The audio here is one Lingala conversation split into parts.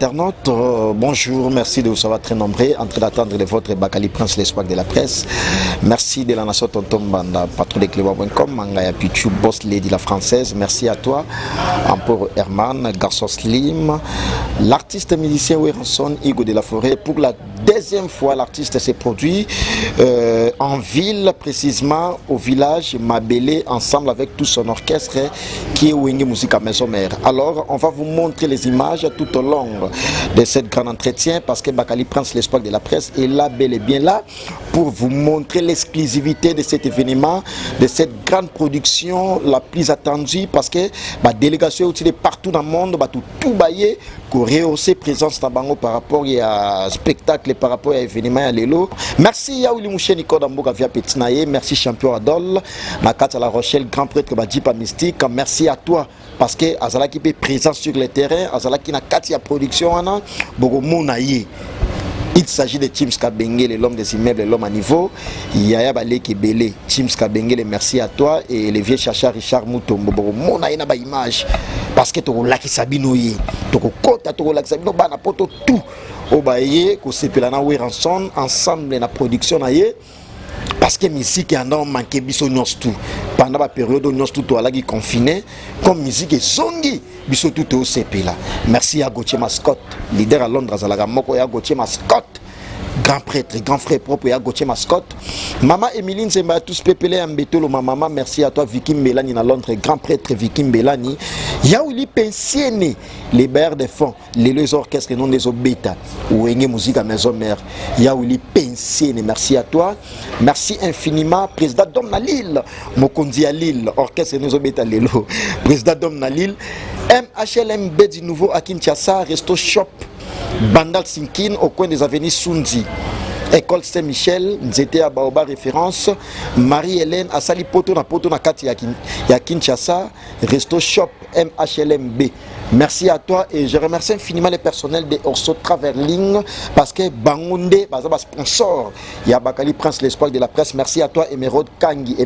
internautes, bonjour, merci de vous savoir très nombreux en train d'attendre votre Bakali Prince, l'espoir de la presse. Merci de la nation Tonton Banda, patron de Cléva.com, Mangaya Pichu, boss lady la française. Merci à toi, Amporo Herman, Garçon Slim, l'artiste musicien Weranson, Hugo de la Forêt. Pour la deuxième fois, l'artiste s'est produit en ville, précisément au village Mabélé, ensemble avec tout son orchestre qui est Wenge Musique à Maison Mère. Alors, on va vous montrer les images tout au long de cette grand entretien parce que Bakali Prince, l'espoir de la presse, est là, bel et bien là, pour vous montrer l'exclusivité de cet événement, de cette grande production la plus attendue parce que la délégation est utilisée partout dans le monde, tout baillé, pour rehausser présence Tabango par rapport à spectacle, par rapport à événement à l'élo. Merci Yaouli Mouché Nico Damboga via Petinaye, merci champion Adol, Nakata La Rochelle, grand prêtre Badjipa Mystique, merci à toi parce que Azala qui est présent sur le terrain, Azala qui n'a Katia production, il s'agit de Chims Kabengele, l'homme des immeubles, l'homme à niveau. Yaya Baleke Belé, Chims Kabengele, merci à toi. Et le vieux chacha Richard Moutombo, mon aïna ba image. Parce que tu as laki sabinoye, tu as kota, tu as laki sabino, ba na poto tout. Au baye, ko sepelana Weranson, ensemble na production na ye. Parce que la musique a manqué biso tout. Pendant la période où nous sommes confinés, comme musique est zongi, biso tout au CP là. Merci à Gauthier Mascotte, leader à Londres, à Moko ya Gauthier Mascotte, grand prêtre, grand frère propre ya Gauthier Mascotte. Maman Emeline Zemba tous pepele ambetolo maman, merci à toi Vicky Mbelani à Londres, grand prêtre Vicky Mbelani. Yaouli pensionné les bailleurs de fonds, les orchestres non des obéta ou Enge Musique à Maison Mère. Yaouli pensionné, merci à toi. Merci infiniment président Dom Nalil, Mokondi à Lille, orchestre non obéta lelo. Président Dom Nalil, MHLMB du nouveau à Kinshasa, Resto Shop, Bandal Sinkin au coin des avenues Sundi. École Saint-Michel, Nzete à Baoba référence, Marie-Hélène à Salipoto na Kati ya Kinshasa, Resto Shop MHLMB. Merci à toi et je remercie infiniment le personnel de Orso Traveling parce que Bangonde, bazaba sponsor, il y a Bakali Prince, l'espoir de la presse. Merci à toi Emerald Kangi,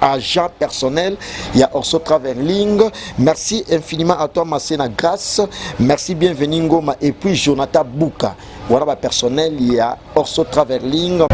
agent personnel, il y a Orso Traveling. Merci infiniment à toi Masena Grasse. Merci bienvenue Ngoma et puis Jonathan Bouka. Voilà ma personnel, il y a Orso Traveling.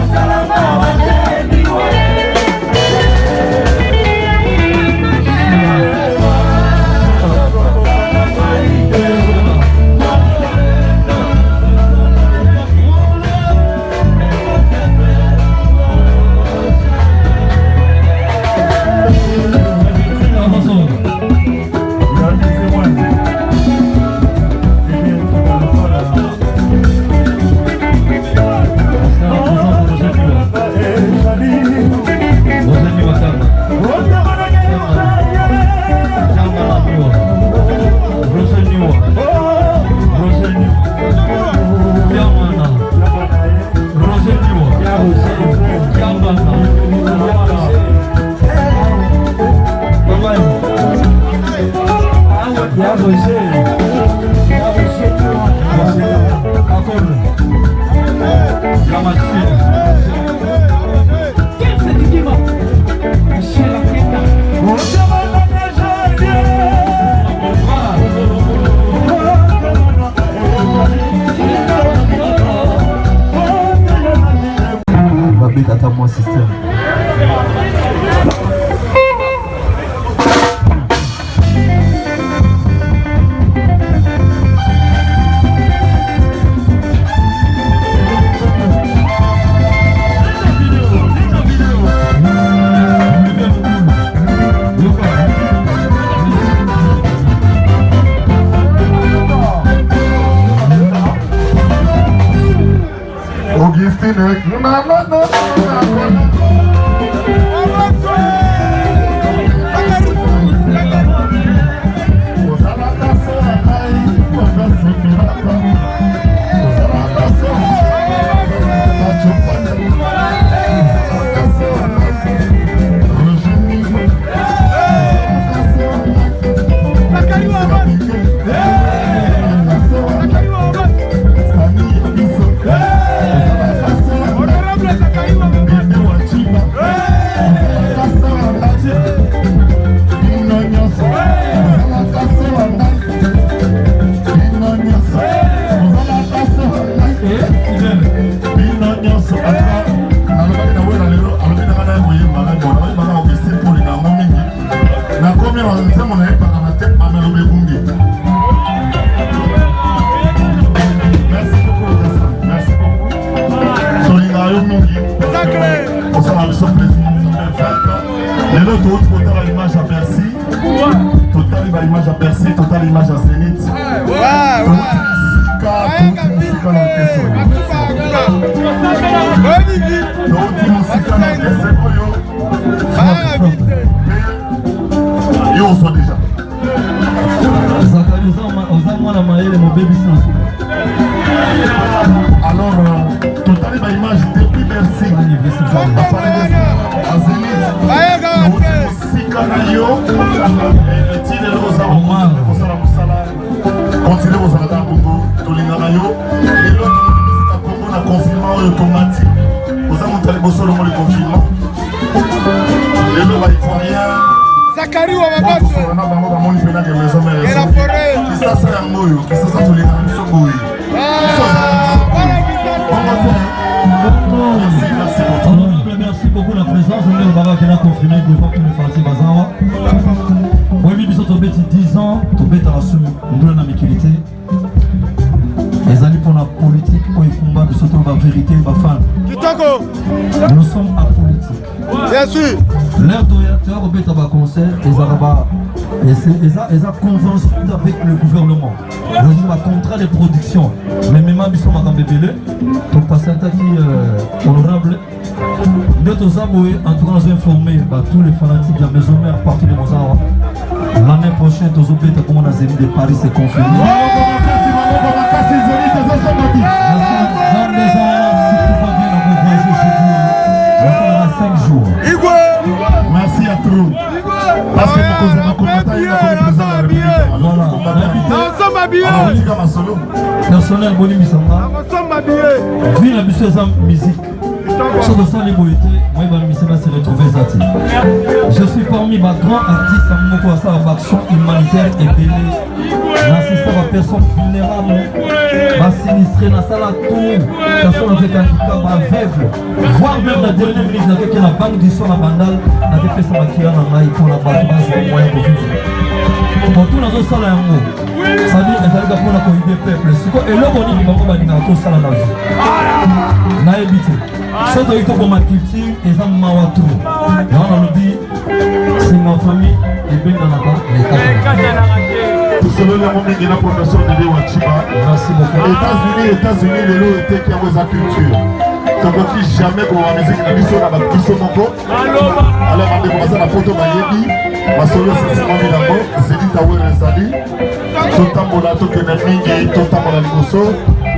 Et l'autre, total l'image à Bercy. Total l'image à Bercy, total l'image à Zénith. On soit déjà. Alors, total l'image depuis Bercy. À Zénith. Continuez vos salades à Congo, Tolingarayo, et l'autre musique à Congo, on a confinement automatique. Vous avez montré le beau solo, le confinement. Et le Ivoirien. Zakari ou Amabasso. On a la forêt. Qui ça, c'est un moyo, qui ça, c'est Tolingarayo, Boui. Merci beaucoup la présence. On est au Baba qui a confirmé deux fois que nous faisons Bazawa. Oui, mais ils ont tombé 10 ans, tombé dans la somme, on a la méquilité. Les alliés pour la politique, pour les combats, nous sommes la vérité, ma femme. Nous sommes apolitiques. Bien sûr. L'air d'orienteur, au bêta concert, les arabes, et ça convention avec le gouvernement. Ils ont un contrat de production. Mais même si nous sommes à Bébélé, donc pas certains qui honorable. D'autres aboués, en tout cas, nous informés tous les fanatiques de la maison mère partout de Mozawa. L'année prochaine, tous les bêta comme on a zéni de Paris, c'est confirmé. Dans 2 ans, si tout va bien, on va voyager chez vous. On sera à 5 jours. Merci à tous. Parce que nous causons voilà. Personnel, Boni Misamba. Vu la musique. Sur le sang les boïtés, moi je vais se retrouver Zati. Je suis parmi les grands artistes à Moko à action humanitaire et belé. L'assistant à personnes vulnérables, sinistré dans la salle à tout, personne avec un handicap aveugle, voire même la dernière minute avec la banque du son à Bandal, a fait ça qui a dans la pour la bâtiment sur le moyen pour vivre. Pour tout dans un salle à un mot, ça dit que pour la cohésion des peuples. Et là, on dit que on va dire que ça la vie. N'a évité. Ce qui est pour ma culture, et ça m'a watou. Et on a dit, c'est ma famille, et bien dans la part, les quatre. Tout cela, on a la profession de Wachiba. Merci beaucoup. États-Unis, les lots étaient qui avaient sa culture. Donc, on dit jamais qu'on va musique de mission à la mission Moko. Alors, on a déposé la photo de Yebi. Ma solo, c'est Simon Milamo. C'est dit Taoué Rezali. Totamola, Tokenamingi, Totamola Ligoso.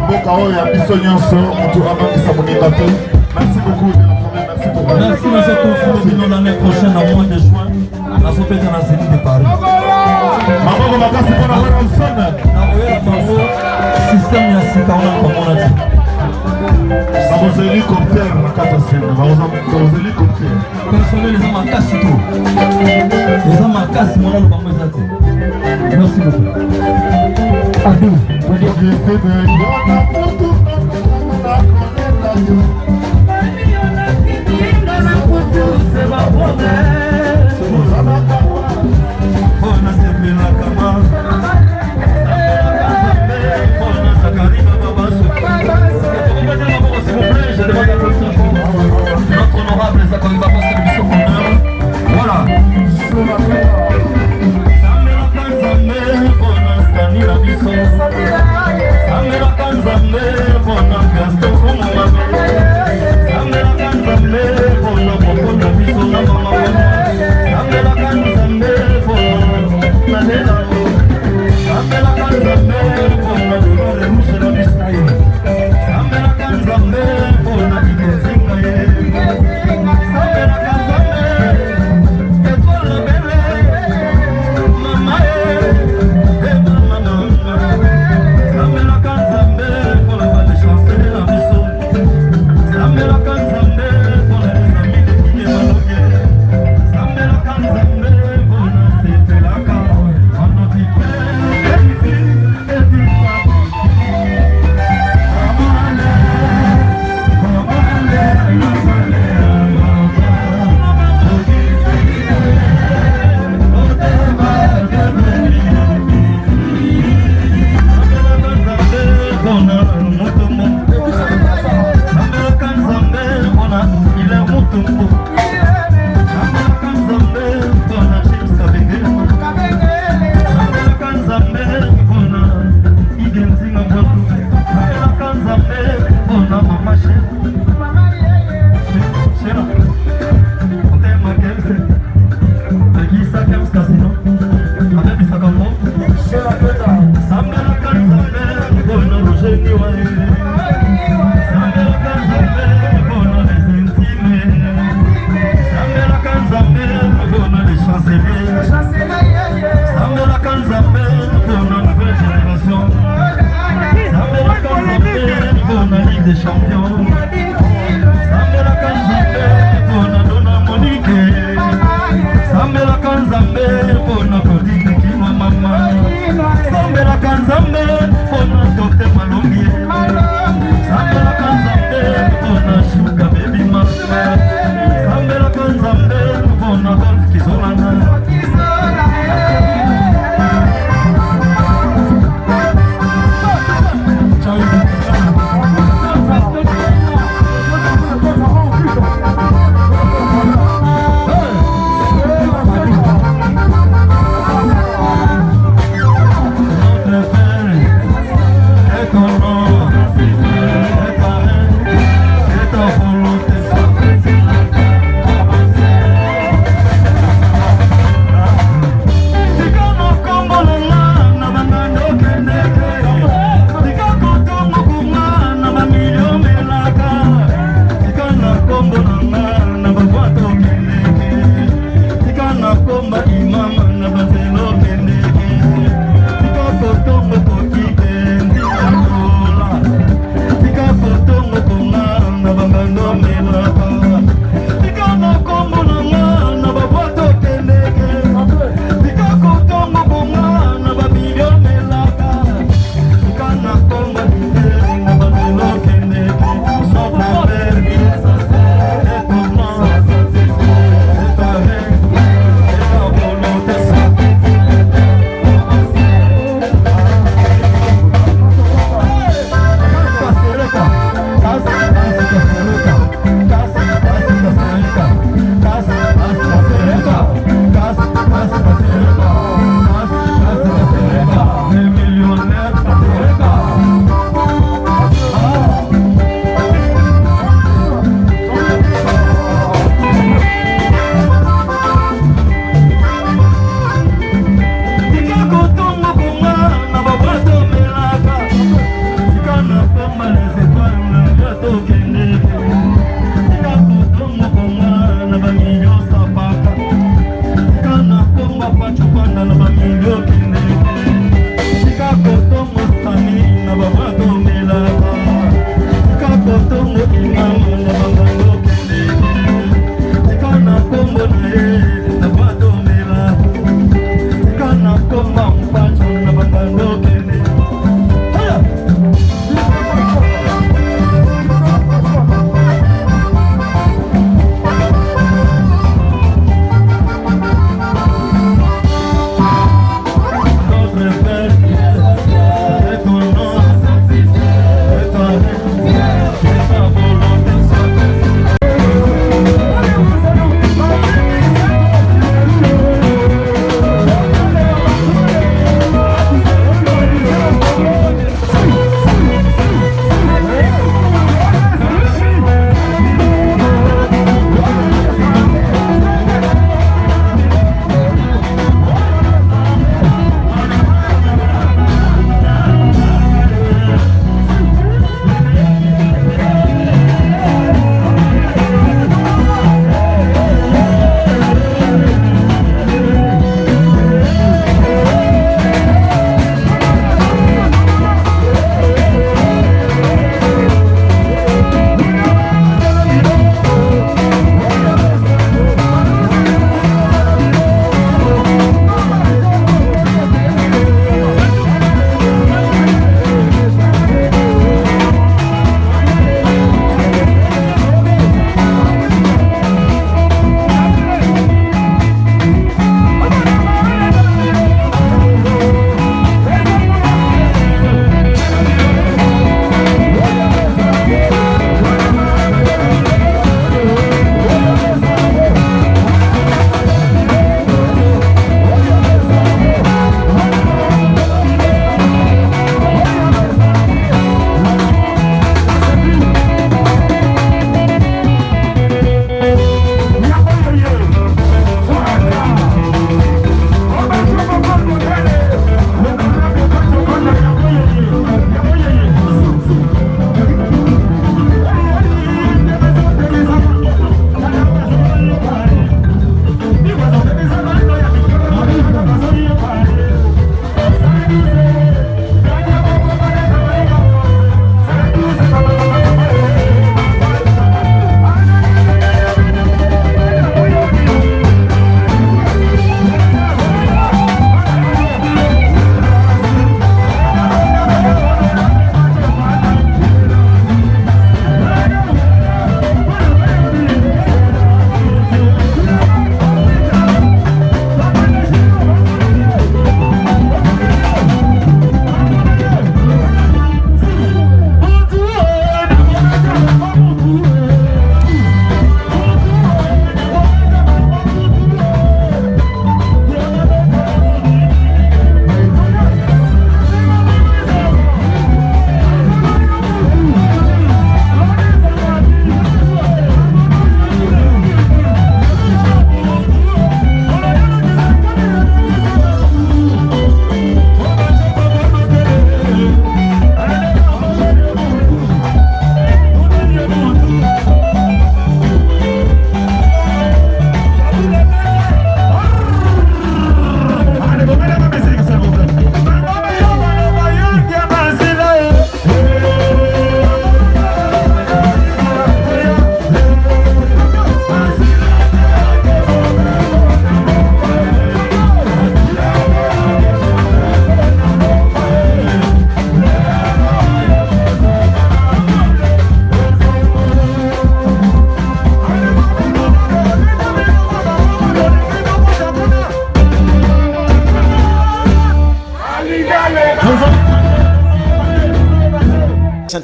Mokao et Abisso Nyonso. On tourne à Kissamoni Bato. Merci beaucoup de la famille. Merci beaucoup. Merci, M. Koufou. L'année prochaine, au mois de juin, la Sopé de la Zénith de Paris. Maman, on va passer pour la Wilson. Système Yassika, on a dit. Vos hélicoptères, la catastrophe. Vos hélicoptères. Personnel, les hommes à casse tout. Les hommes à casse, mon nom, merci beaucoup. Adou. Notre honorable Zakari Baba, c'est le mission honneur. Voilà. Samera Kanzambe, Bona Gaston,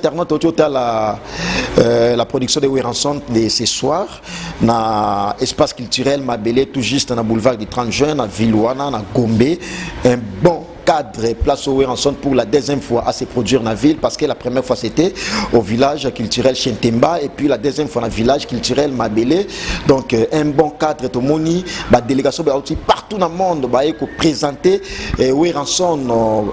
internautes autour de la production de Weranson de ce soir na espace culturel Mabélé, tout juste dans le boulevard du 30 juin, à Villouana, à Gombe. Un bon cadre place au Weranson pour la deuxième fois à se produire dans la ville, parce que la première fois c'était au village culturel Chentemba et puis la deuxième fois dans le village culturel Mabélé. Donc un bon cadre tout moni ba délégation ba aussi partout dans le monde ba eko présenter Weranson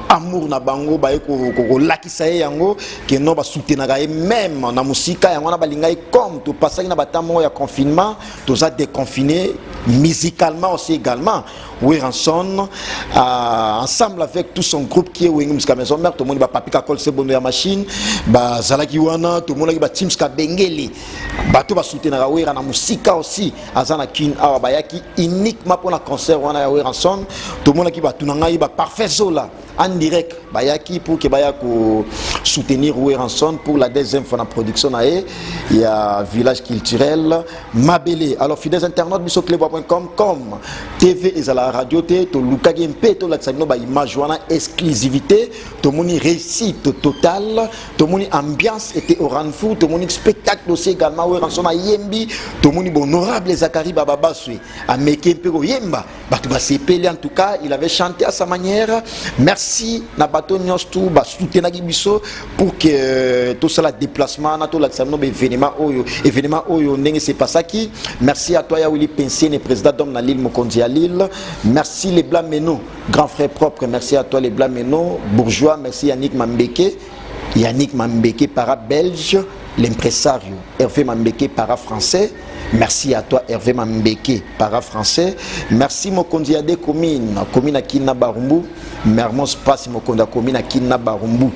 amour na bango ba eko lakisa yango que no ba soutenir même na musika yango na balinga comme tout passage na batamo ya confinement tout ça déconfiné musicalement aussi également. Weranson ensemble avec tout son groupe qui est Wengum Ska Maison Mère, tout le monde va papika kol se bono ya machine ba zalaki wana, tout le monde va Team Ska Bengele bato ba soutenir Wera na musika aussi azana kin awa bayaki uniquement pour la concert wana ya Weranson, tout le monde qui va tunanga ba parfait zola en direct bayaki pour que bayako soutenir Weranson pour la deuxième fois la production nae il y a village culturel Mabélé. Alors fidèles internautes bisoclebois.com comme TV et la radio té to lukagi mpe to la tsano ba image wana exclusivité to moni réussite totale to moni ambiance était au rendez-vous to moni spectacle aussi également Weranson a yembi to moni honorable Zakari Baba Baswe a meke mpe ko yemba batu ba sepeli. En tout cas il avait chanté à sa manière. Merci na bato nyostou ba soutenir biso pour que tout ça la déplacement na to la tsano ba événement oyo ndenge c'est pas ça qui. Merci à toi ya Willy Pensene président d'homme na Lille Mokonzi à Lille. Merci les Blancs Meno, grand frère propre. Merci à toi les Blancs Meno, bourgeois. Merci Yannick Mambeke, para belge, l'impresario. Hervé Mambeke, para français. Merci à toi Hervé Mambeke, para français. Merci Mokonzi Ade commune à Kina Barumbu. Mermos Pass Mokonzi à commune à Kina Barumbu.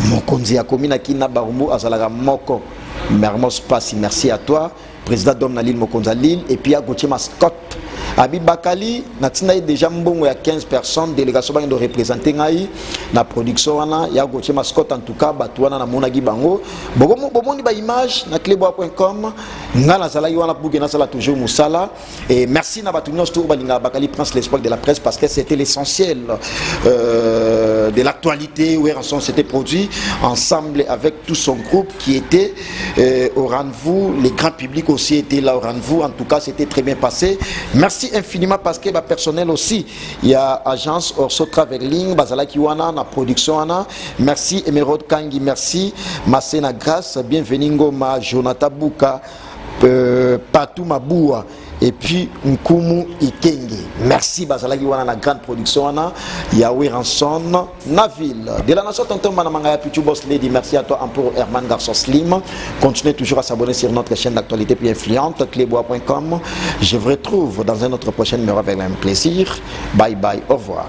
Mokonzi à commune à Kina Barumbu Azalaga Moko. Mermos Pass, merci à toi président d'homme na Lille Mokonzi à Lille. Et puis à Gauthier Mascotte Abi Bakali, natina déjà mbongo ya 15 personnes, délégation de représenter ngai na production wana ya Gauthier Mascotte. En tout cas batwana na monagi bango bomoni ba image na clebois.com ngala zala wana buke na sala toujours musala. Et merci na batu nyos to balinga Bakali Prince l'espoir de la presse, parce que c'était l'essentiel de l'actualité. Weranson s'était produit ensemble avec tout son groupe qui était au rendez-vous. Les grands publics aussi étaient là au rendez-vous. En tout cas c'était très bien passé. Merci infiniment parce que le personnel aussi, il y a agence Orso Traveling, Bazalaki Wana, na production Wana. Merci Emerald Kangi, merci Masena Grasse, bienvenue Ngoma, Jonathan Bouka, Patou Maboua. Et puis Nkumu Ikenge. Merci Bazalaki Wana la grande production Wana. Yahweh Ranson Naville. De la nation Tonton Manamanga Pichu Boss Lady. Merci à toi Empereur Herman Garçon Slim. Continuez toujours à s'abonner sur notre chaîne d'actualité plus influente, clebois.com. Je vous retrouve dans un autre prochain numéro avec un plaisir. Bye bye, au revoir.